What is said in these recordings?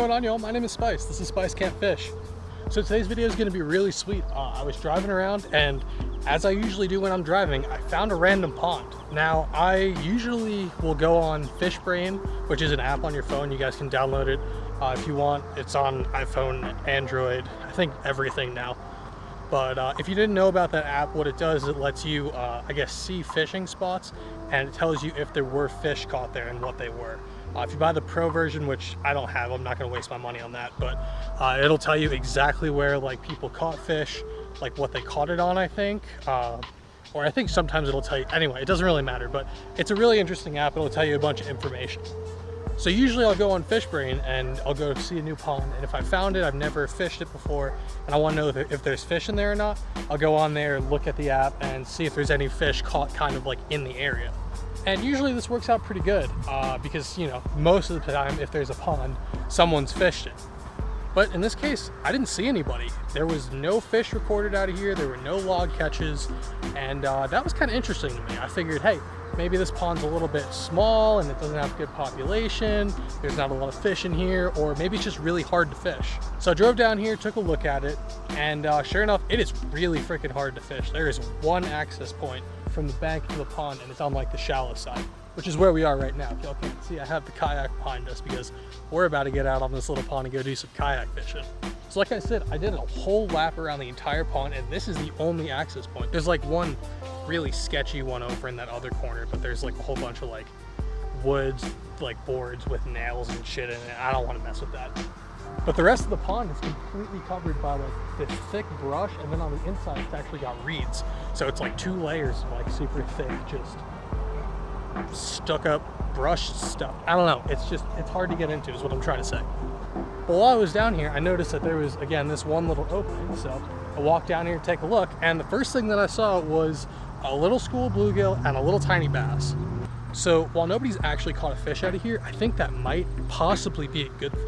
going on, y'all? My name is Spice. This is Spice Can't Fish. So today's video is going to be really sweet. I was driving around, and as I usually do when I'm driving, I found a random pond. Now, I usually will go on FishBrain, which is an app on your phone. You guys can download it if you want. It's on iPhone, Android, I think everything now. But if you didn't know about that app, what it does is it lets you, I guess, see fishing spots, and it tells you if there were fish caught there and what they were. If you buy the pro version, which I don't have, I'm not going to waste my money on that, but it'll tell you exactly where like people caught fish, like what they caught it on, I think. Or I think sometimes it'll tell you, anyway, it doesn't really matter, but it's a really interesting app. It'll tell you a bunch of information. So usually I'll go on FishBrain and I'll go see a new pond, and if I found it, I've never fished it before, and I want to know if there's fish in there or not, I'll go on there, look at the app, and see if there's any fish caught kind of like in the area. And usually this works out pretty good because, you know, most of the time if there's a pond, someone's fished it. But in this case, I didn't see anybody. There was no fish recorded out of here. There were no log catches. And that was kind of interesting to me. I figured, hey, maybe this pond's a little bit small and it doesn't have good population. There's not a lot of fish in here, or maybe it's just really hard to fish. So I drove down here, took a look at it, and sure enough, it is really freaking hard to fish. There is one access point from the bank to the pond, and it's on like the shallow side, which is where we are right now. If y'all can't see, I have the kayak behind us because we're about to get out on this little pond and go do some kayak fishing. So like I said, I did a whole lap around the entire pond, and this is the only access point. There's like one really sketchy one over in that other corner, but there's like a whole bunch of like woods, like boards with nails and shit in it. I don't want to mess with that. But the rest of the pond is completely covered by like this thick brush, and then on the inside it's actually got reeds. So it's like 2 layers of like super thick, just stuck up brush stuff. I don't know, it's hard to get into is what I'm trying to say. But while I was down here, I noticed that there was, again, this one little opening. So I walked down here to take a look, and the first thing that I saw was a little school bluegill and a little tiny bass. So while nobody's actually caught a fish out of here, I think that might possibly be a good thing.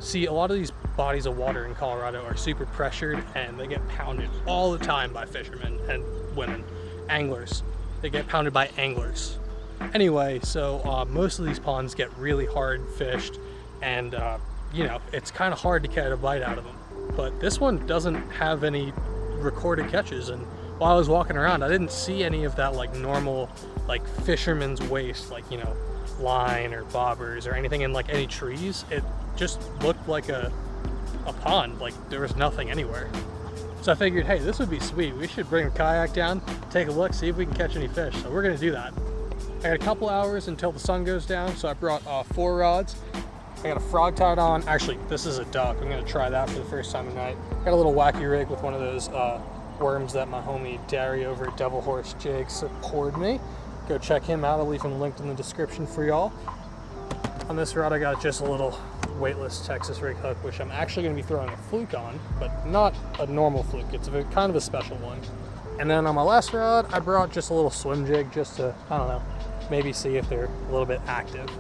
See, a lot of these bodies of water in Colorado are super pressured, and they get pounded all the time by fishermen and women, anglers. They get pounded by anglers. Anyway, so most of these ponds get really hard fished, and you know, it's kind of hard to get a bite out of them. But this one doesn't have any recorded catches, and while I was walking around, I didn't see any of that like normal like fisherman's waste, like, you know, line or bobbers or anything in like any trees. It just looked like a pond, like there was nothing anywhere. So I figured, hey, this would be sweet. We should bring a kayak down, take a look, see if we can catch any fish. So we're gonna do that. I got a couple hours until the sun goes down, so I brought 4 rods. I got a frog tied on. Actually, this is a duck. I'm gonna try that for the first time tonight. Got a little wacky rig with one of those worms that my homie Derry over at Devil Horse Jigs poured me. Go check him out. I'll leave him linked in the description for y'all. On this rod, I got just a little weightless Texas rig hook, which I'm actually going to be throwing a fluke on, but not a normal fluke. It's kind of a special one. And then on my last rod, I brought just a little swim jig just to, I don't know, maybe see if they're a little bit active.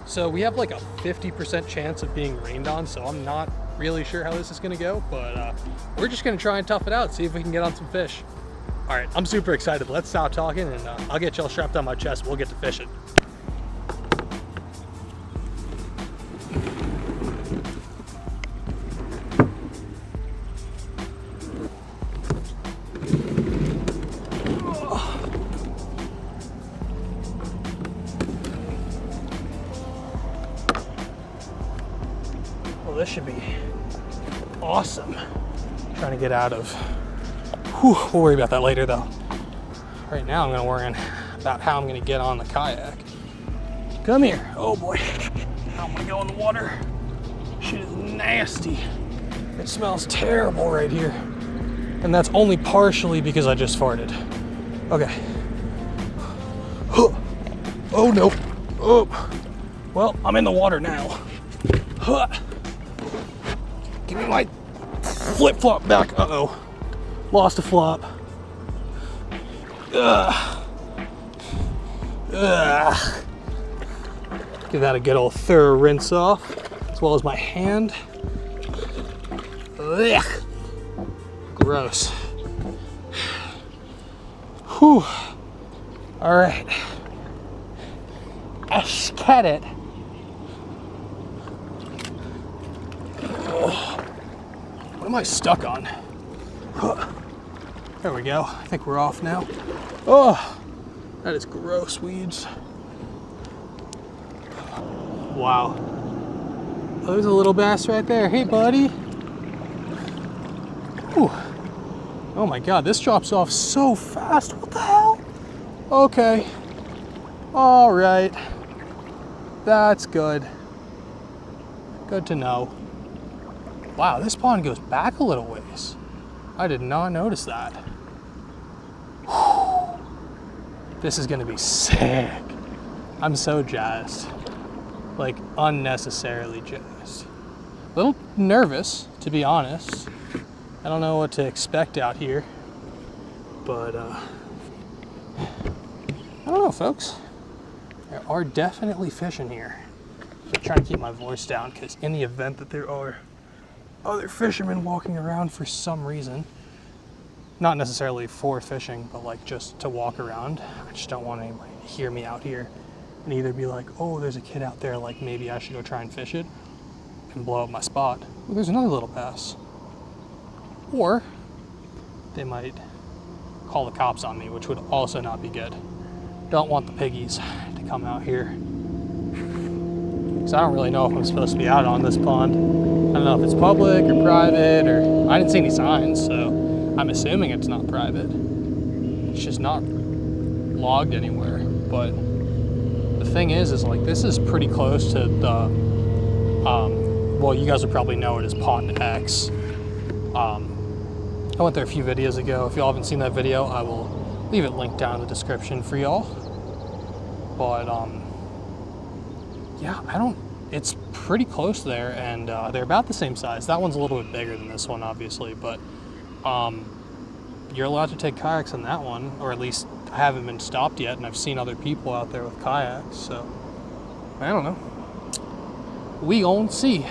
So we have like a 50% chance of being rained on, so I'm not really sure how this is going to go, but we're just going to try and tough it out, see if we can get on some fish. All right, I'm super excited. Let's stop talking, and I'll get y'all strapped on my chest. We'll get to fishing. Well, this should be awesome. I'm trying to get out of. Whew, we'll worry about that later though. Right now I'm gonna worry about how I'm gonna get on the kayak. Come here. Oh boy. I don't wanna go in the water. Shit is nasty. It smells terrible right here. And that's only partially because I just farted. Okay. Oh no. Oh. Well, I'm in the water now. Give me my flip-flop back. Uh-oh. Lost a flop. Ugh. Ugh. Give that a good old thorough rinse off, as well as my hand. Ugh. Gross. Whew. All right. Let's get it. am I stuck on? There we go. I think we're off now. Oh, that is gross, weeds. Wow. Oh, there's a little bass right there. Hey, buddy. Whew. Oh my God, this drops off so fast. What the hell? Okay. All right. That's good. Good to know. Wow, this pond goes back a little ways. I did not notice that. Whew. This is gonna be sick. I'm so jazzed. Like, unnecessarily jazzed. A little nervous, to be honest. I don't know what to expect out here, but I don't know, folks. There are definitely fish in here. I'm trying to keep my voice down because in the event that there are other fishermen walking around for some reason, not necessarily for fishing, but like just to walk around, I just don't want anybody to hear me out here and either be like, oh, there's a kid out there, like maybe I should go try and fish it and blow up my spot. Oh, there's another little bass. Or they might call the cops on me, which would also not be good. Don't want the piggies to come out here. Because I don't really know if I'm supposed to be out on this pond. I don't know if it's public or private, or I didn't see any signs, so I'm assuming it's not private. It's just not logged anywhere. But the thing is like this is pretty close to the, well, you guys would probably know it as Pond X. I went there a few videos ago. If y'all haven't seen that video, I will leave it linked down in the description for y'all. But yeah, it's pretty close there, and they're about the same size. That one's a little bit bigger than this one, obviously, but you're allowed to take kayaks on that one, or at least I haven't been stopped yet, and I've seen other people out there with kayaks, so I don't know. We gon' see.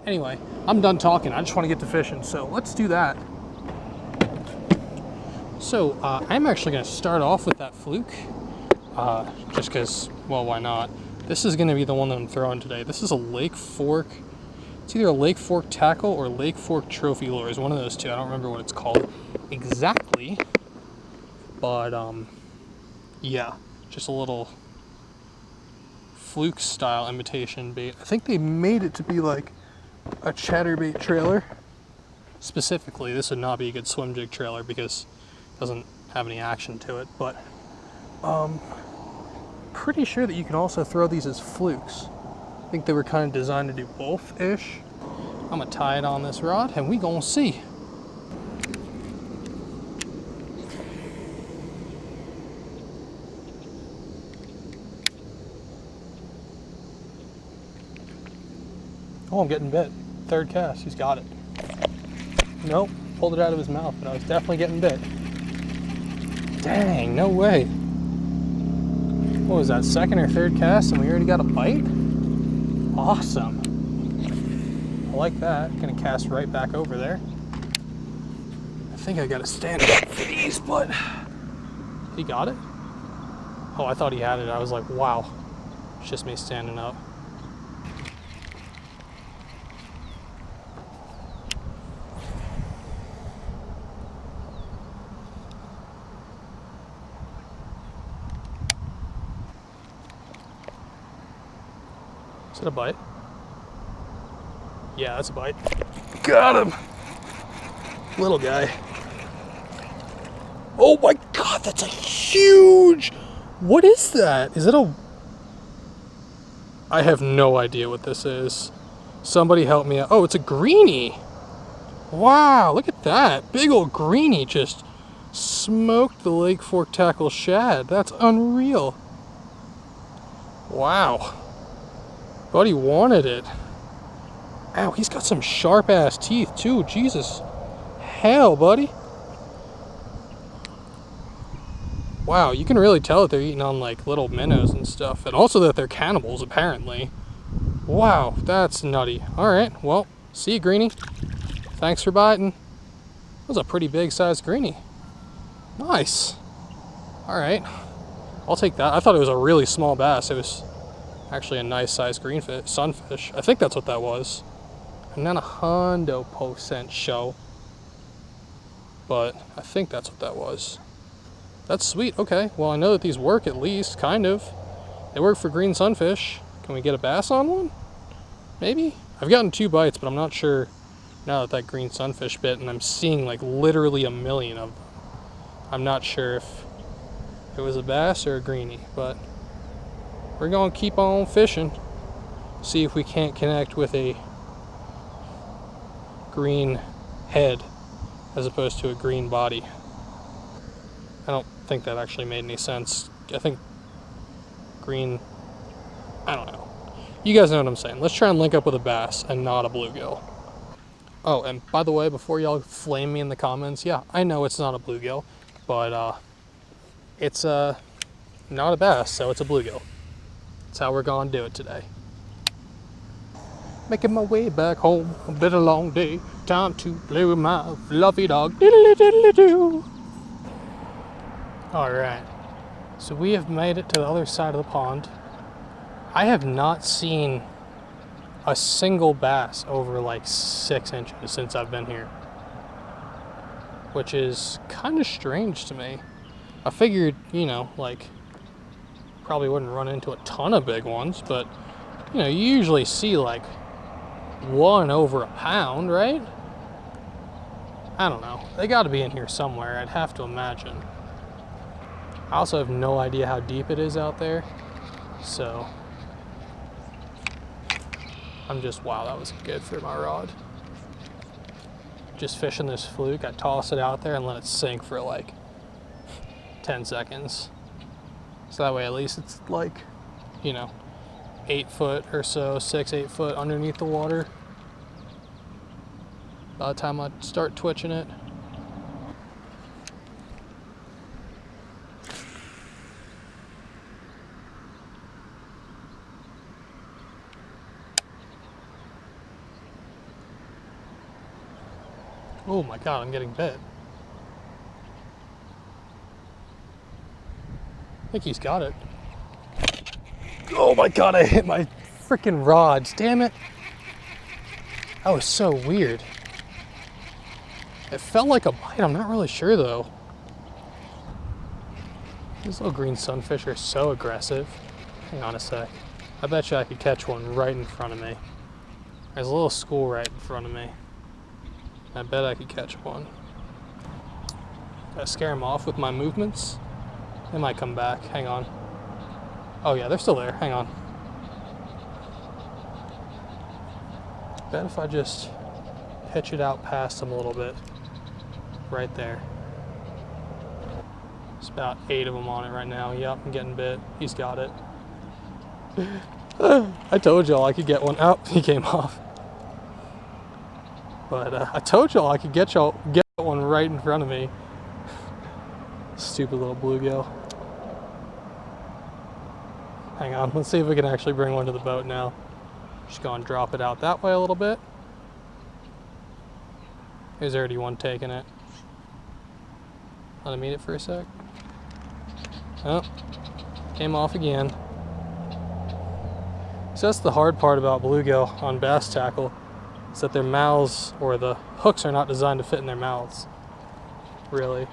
Anyway, I'm done talking. I just want to get to fishing, so let's do that. So I'm actually going to start off with that fluke, just because, well, why not? This is going to be the one that I'm throwing today. This is a Lake Fork. It's either a Lake Fork tackle or Lake Fork trophy lures, one of those two. I don't remember what it's called exactly, but yeah, just a little fluke style imitation bait. I think they made it to be like a chatterbait trailer. Specifically, this would not be a good swim jig trailer because it doesn't have any action to it, but pretty sure that you can also throw these as flukes. I think they were kind of designed to do both-ish. I'm gonna tie it on this rod and we gonna see. Oh, I'm getting bit. Third cast, he's got it. Nope, pulled it out of his mouth, but I was definitely getting bit. Dang, no way. What was that, second or third cast and we already got a bite? Awesome. I like that. Gonna cast right back over there. I think I gotta stand up for these, but he got it? Oh, I thought he had it. I was like, wow. It's just me standing up. Is it a bite? Yeah, that's a bite. Got him! Little guy. Oh my God, that's a huge... What is that? Is it a... I have no idea what this is. Somebody help me out. Oh, it's a greenie. Wow, look at that. Big old greenie just smoked the Lake Fork tackle shad. That's unreal. Wow. Buddy wanted it. Ow, he's got some sharp ass teeth too. Jesus. Hell, buddy. Wow, you can really tell that they're eating on like little minnows and stuff. And also that they're cannibals, apparently. Wow, that's nutty. Alright, well, see you, greenie. Thanks for biting. That was a pretty big sized greenie. Nice. Alright. I'll take that. I thought it was a really small bass. It was actually a nice sized greenfish, sunfish. I think that's what that was. not 100% sure, but I think that's what that was. That's sweet. Okay, well, I know that these work at least, kind of. They work for green sunfish. Can we get a bass on one? Maybe? I've gotten 2 bites, but I'm not sure now that that green sunfish bit, and I'm seeing like literally a million of them. I'm not sure if it was a bass or a greenie, but we're gonna keep on fishing. See if we can't connect with a green head as opposed to a green body. I don't think that actually made any sense. I think green, I don't know. You guys know what I'm saying. Let's try and link up with a bass and not a bluegill. Oh, and by the way, before y'all flame me in the comments, yeah, I know it's not a bluegill, but it's not a bass, so it's a bluegill. That's how we're gonna do it today. Making my way back home, a bit a long day. Time to play with my fluffy dog. Diddly diddly doo. Alright, so we have made it to the other side of the pond. I have not seen a single bass over like 6 inches since I've been here, which is kind of strange to me. I figured, you know, like, probably wouldn't run into a ton of big ones, but, you know, you usually see like 1 over a pound, right? I don't know. They got to be in here somewhere, I'd have to imagine. I also have no idea how deep it is out there, so I'm just, wow, that was good for my rod. Just fishing this fluke, I toss it out there and let it sink for like 10 seconds. So that way at least it's like, you know, 8 foot or so, 6-8 foot underneath the water by the time I start twitching it. Oh my god, I'm getting bit. I think he's got it. Oh my god, I hit my freaking rods. Damn it. That was so weird. It felt like a bite. I'm not really sure though. These little green sunfish are so aggressive. Hang on a sec. I bet you I could catch one right in front of me. There's a little school right in front of me. I bet I could catch one. Gotta scare them off with my movements. They might come back. Hang on. Oh yeah, they're still there. Hang on. Bet if I just pitch it out past them a little bit. Right there. There's about 8 of them on it right now. Yep, I'm getting bit. He's got it. I told y'all I could get one. Oh, he came off. But I told y'all I could get one right in front of me. Stupid little bluegill. Hang on, let's see if we can actually bring one to the boat now. Just go and drop it out that way a little bit. There's already one taking it. Let him eat it for a sec. Oh, came off again. So that's the hard part about bluegill on bass tackle. Is that their mouths, or the hooks, are not designed to fit in their mouths, really.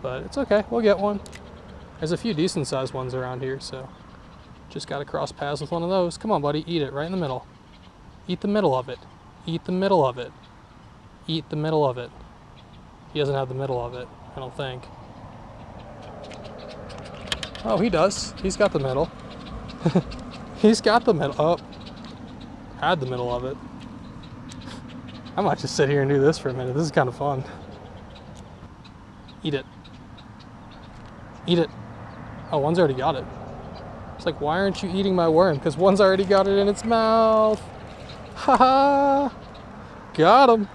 But it's okay, we'll get one. There's a few decent sized ones around here, so just gotta cross paths with one of those. Come on, buddy, eat it right in the middle. Eat the middle of it. Eat the middle of it. Eat the middle of it. He doesn't have the middle of it, I don't think. Oh, he does. He's got the middle. He's got the middle. Oh, had the middle of it. I might just sit here and do this for a minute. This is kind of fun. Eat it. Eat it. Oh, one's already got it. It's like, why aren't you eating my worm? Because one's already got it in its mouth. Haha. Got him.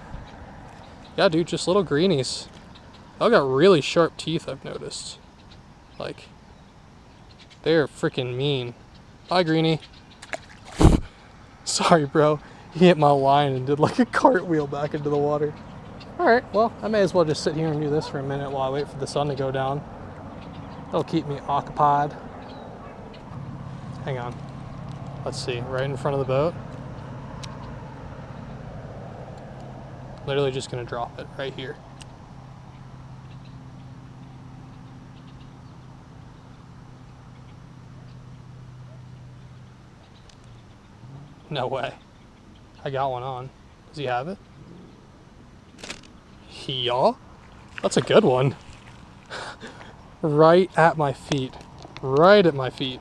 Yeah, dude, just little greenies. They got really sharp teeth, I've noticed. Like, they're freaking mean. Bye, greenie. Sorry, bro. He hit my line and did like a cartwheel back into the water. Alright, well, I may as well just sit here and do this for a minute while I wait for the sun to go down. That'll keep me occupied. Hang on. Let's see, right in front of the boat. Literally just gonna drop it right here. No way. I got one on. Does he have it? Yeah. That's a good one. Right at my feet. Right at my feet.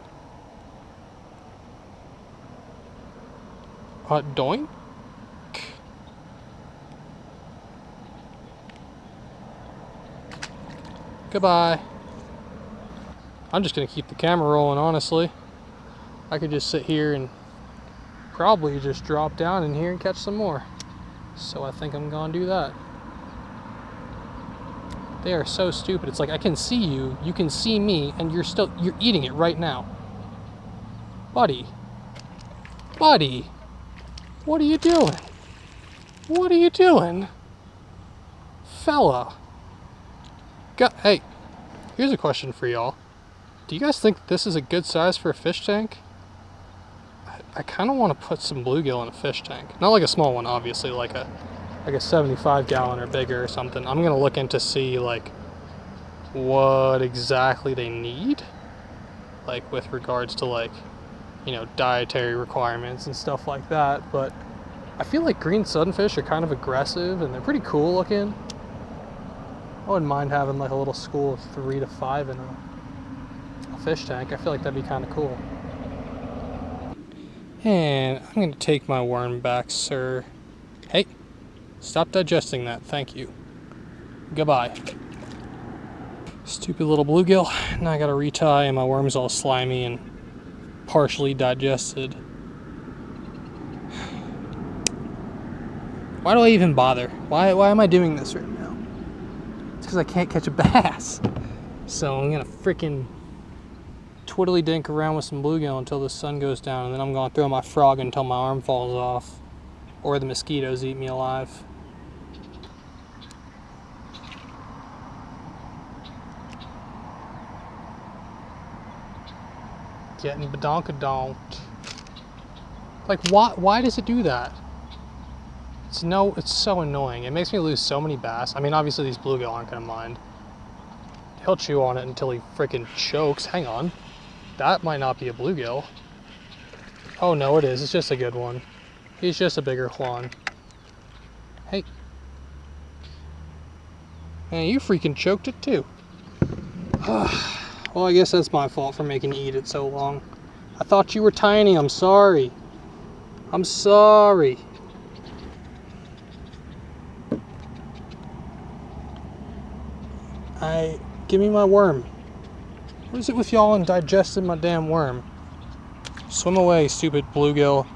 Doink. Goodbye. I'm just gonna keep the camera rolling, honestly. I could just sit here and probably just drop down in here and catch some more. So I think I'm gonna do that. They are so stupid. It's like, I can see you, you can see me, and you're eating it right now. Buddy. Buddy. What are you doing? What are you doing? Fella. Hey, here's a question for y'all. Do you guys think this is a good size for a fish tank? I kind of want to put some bluegill in a fish tank. Not like a small one, obviously, like a 75 gallon or bigger or something. I'm gonna look into see like what exactly they need, like with regards to like, you know, dietary requirements and stuff like that. But I feel like green sunfish are kind of aggressive and they're pretty cool looking. I wouldn't mind having like a little school of 3 to 5 in a fish tank. I feel like that'd be kind of cool. And I'm gonna take my worm back, sir. Hey, stop digesting that, thank you. Goodbye. Stupid little bluegill. Now I gotta retie and my worm's all slimy and partially digested. Why do I even bother? Why am I doing this right now? It's because I can't catch a bass. So I'm gonna freaking twiddly dink around with some bluegill until the sun goes down, and then I'm gonna throw my frog until my arm falls off, or the mosquitoes eat me alive. Getting badonkadonk. Like, why does it do that? It's so annoying. It makes me lose so many bass. I mean, obviously these bluegill aren't gonna mind. He'll chew on it until he freaking chokes. Hang on. That might not be a bluegill. Oh no, it is. It's just a good one. He's just a bigger Juan. Hey. Man, you freaking choked it too. Well, I guess that's my fault for making you eat it so long. I thought you were tiny. I'm sorry. I'm sorry. Give me my worm. What is it with y'all and digesting my damn worm? Swim away, stupid bluegill.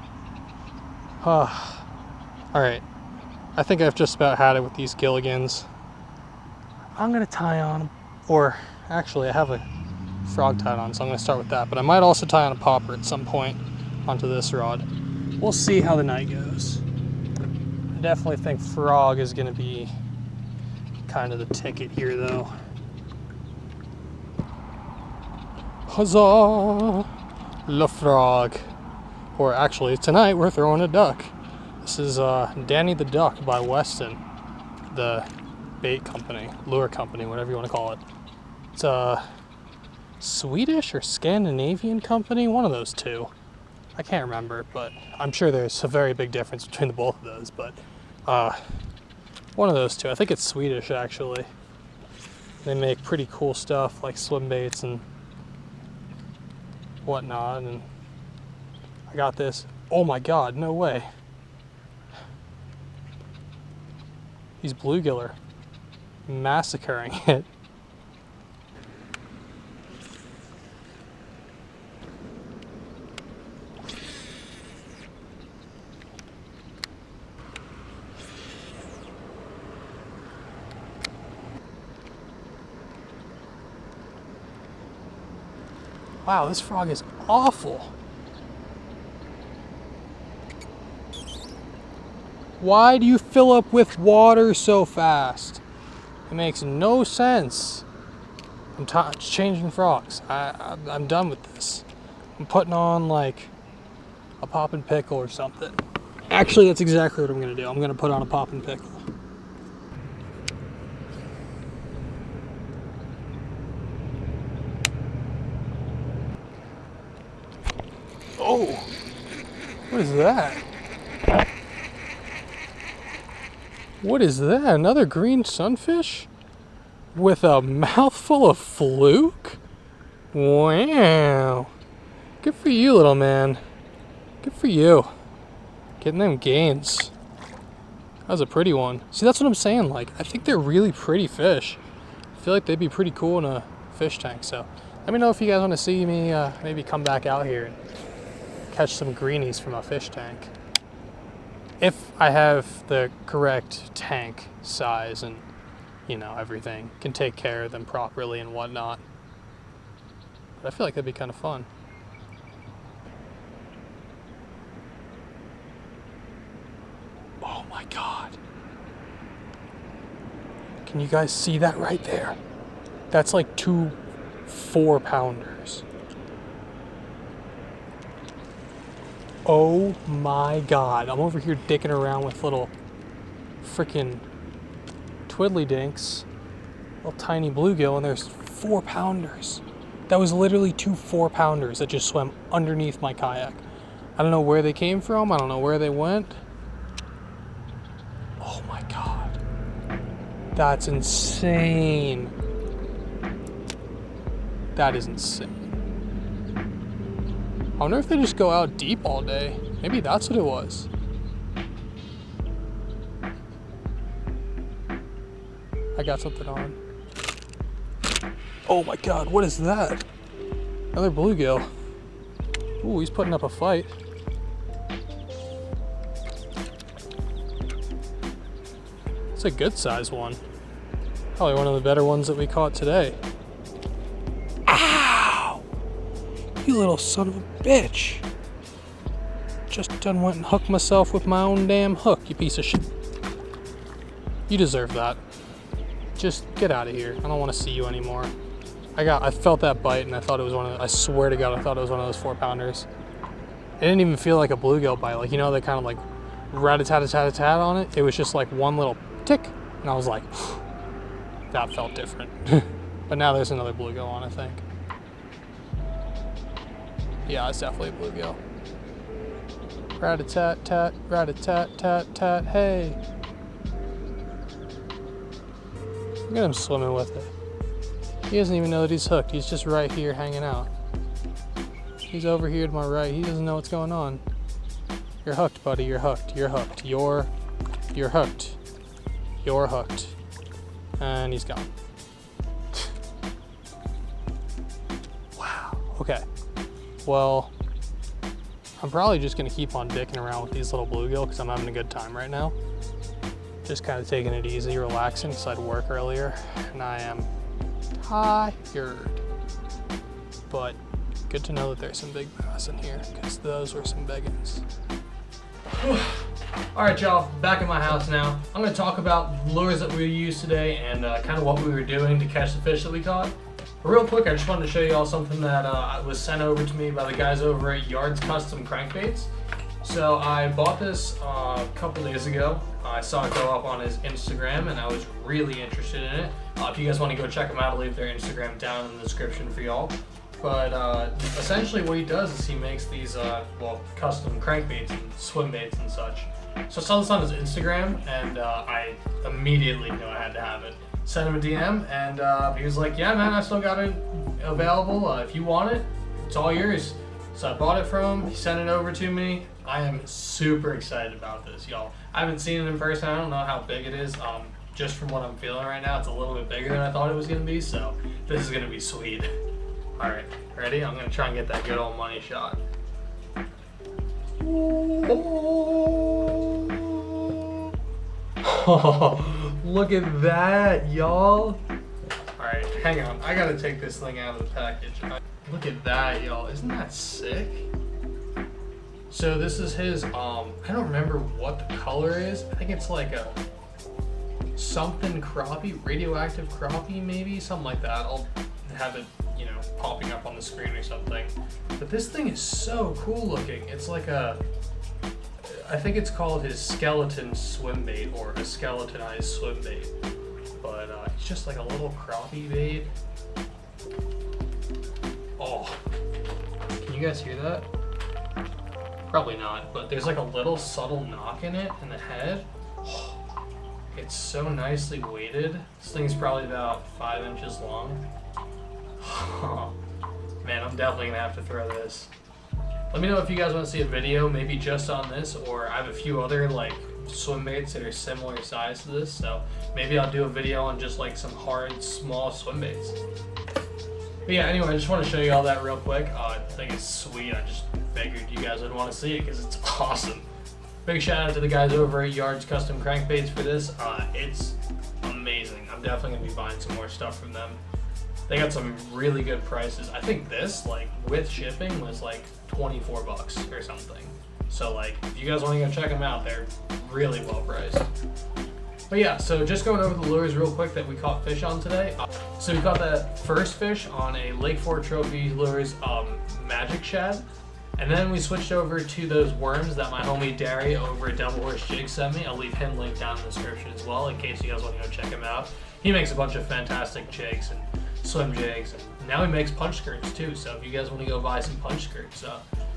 Alright. I think I've just about had it with these gilligans. I'm gonna tie on them. Or, actually, I have a frog tied on, so I'm gonna start with that. But I might also tie on a popper at some point onto this rod. We'll see how the night goes. I definitely think frog is gonna be kind of the ticket here, though. Huzzah! Le frog. Or actually, tonight we're throwing a duck. This is Danny the Duck by Weston, the bait company, lure company, whatever you want to call it. It's a Swedish or Scandinavian company, one of those two. I can't remember, but I'm sure there's a very big difference between the both of those, but one of those two. I think it's Swedish, actually. They make pretty cool stuff like swim baits and whatnot, and I got this. Oh my god, no way. These bluegill are massacring it. Wow, this frog is awful. Why do you fill up with water so fast? It makes no sense. I'm changing frogs. I'm done with this. I'm putting on like a pop and pickle or something. Actually, that's exactly what I'm gonna do. I'm gonna put on a pop and pickle. Oh, what is that? What is that? Another green sunfish? With a mouthful of fluke? Wow. Good for you, little man. Good for you. Getting them gains. That was a pretty one. See, that's what I'm saying. Like, I think they're really pretty fish. I feel like they'd be pretty cool in a fish tank. So let me know if you guys want to see me maybe come back out here and catch some greenies from a fish tank. If I have the correct tank size and, you know, everything, can take care of them properly and whatnot. But I feel like that'd be kind of fun. Oh my God. Can you guys see that right there? That's like 2 4-pounders. Oh my God. I'm over here dicking around with little freaking twiddly dinks, little tiny bluegill, and there's 4-pounders. That was literally 2 4-pounders that just swam underneath my kayak. I don't know where they came from. I don't know where they went. Oh my God. That's insane. That is insane. I wonder if they just go out deep all day. Maybe that's what it was. I got something on. Oh my God, what is that? Another bluegill. Ooh, he's putting up a fight. It's a good size one. Probably one of the better ones that we caught today. Ow! You little son of a bitch. Just done went and hooked myself with my own damn hook, you piece of shit. You deserve that. Just get out of here. I don't want to see you anymore. I felt that bite and I thought it was I swear to God, I thought it was one of those 4-pounders. It didn't even feel like a bluegill bite. Like, you know, they kind of like rat-a-tat-a-tat-a-tat on it. It was just like one little tick. And I was like, that felt different. But now there's another bluegill on, I think. Yeah, it's definitely a bluegill. Rat-a-tat-tat, rat-a-tat-tat-tat, hey. Look at him swimming with it. He doesn't even know that he's hooked. He's just right here hanging out. He's over here to my right. He doesn't know what's going on. You're hooked, buddy. You're hooked. You're hooked. You're hooked. You're hooked. And he's gone. Wow. Okay. Well, I'm probably just going to keep on dicking around with these little bluegill because I'm having a good time right now. Just kind of taking it easy, relaxing, because I had work earlier, and I am tired. But good to know that there's some big bass in here, because those were some big ones. All right, y'all, back at my house now. I'm going to talk about lures that we used today and kind of what we were doing to catch the fish that we caught. But real quick, I just wanted to show you all something that was sent over to me by the guys over at Yards Custom Crankbaits. So I bought this a couple days ago. I saw it go up on his Instagram and I was really interested in it. If you guys want to go check him out, I'll leave their Instagram down in the description for y'all. But essentially what he does is he makes these custom crankbaits and swim baits and such. So I saw this on his Instagram and I immediately knew I had to have it. Sent him a DM and he was like, yeah man, I still got it available. If you want it, it's all yours. So I bought it from him, he sent it over to me. I am super excited about this, y'all. I haven't seen it in person. I don't know how big it is. Just from what I'm feeling right now, it's a little bit bigger than I thought it was gonna be, so this is gonna be sweet. All right, ready? I'm gonna try and get that good old money shot. Oh, look at that, y'all. All right, hang on. I gotta take this thing out of the package. Look at that, y'all. Isn't that sick? So this is his, I don't remember what the color is. I think it's like a something crappie, radioactive crappie maybe, something like that. I'll have it, you know, popping up on the screen or something. But this thing is so cool looking. It's like I think it's called his skeleton swim bait or a skeletonized swim bait. But it's just like a little crappie bait. Oh, can you guys hear that? Probably not, but there's like a little subtle knock in it in the head. It's so nicely weighted. This thing's probably about 5 inches long. Man, I'm definitely gonna have to throw this. Let me know if you guys want to see a video, maybe just on this, or I have a few other like swim baits that are similar size to this, so maybe I'll do a video on just like some hard, small swim baits. But yeah, anyway, I just want to show you all that real quick. I think it's sweet. I just figured you guys would want to see it because it's awesome. Big shout out to the guys over at Yards Custom Crankbaits for this. It's amazing. I'm definitely gonna be buying some more stuff from them. They got some really good prices. I think this, like with shipping, was like 24 bucks or something. So like, if you guys want to go check them out, they're really well priced. But yeah, so just going over the lures real quick that we caught fish on today. So we caught that first fish on a Lake Fort Trophy Lures magic shad. And then we switched over to those worms that my homie Derry over at Devil Horse Jigs sent me. I'll leave him linked down in the description as well in case you guys want to go check him out. He makes a bunch of fantastic jigs and swim jigs, and now he makes punch skirts too. So if you guys want to go buy some punch skirts,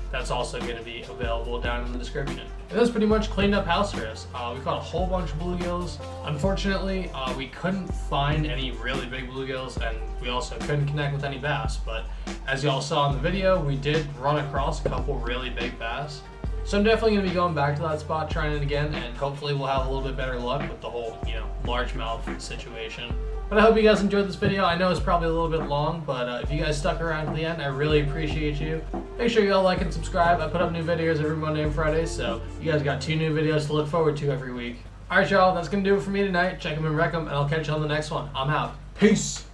that's also going to be available down in the description. And that's pretty much cleaned up house for us. We caught a whole bunch of bluegills. Unfortunately, we couldn't find any really big bluegills, and we also couldn't connect with any bass. But as y'all saw in the video, we did run across a couple really big bass. So I'm definitely going to be going back to that spot, trying it again, and hopefully we'll have a little bit better luck with the whole, largemouth situation. But I hope you guys enjoyed this video. I know it's probably a little bit long, but if you guys stuck around to the end, I really appreciate you. Make sure you all like and subscribe. I put up new videos every Monday and Friday, so you guys got 2 new videos to look forward to every week. Alright y'all, that's going to do it for me tonight. Check them and wreck them, and I'll catch you on the next one. I'm out. Peace!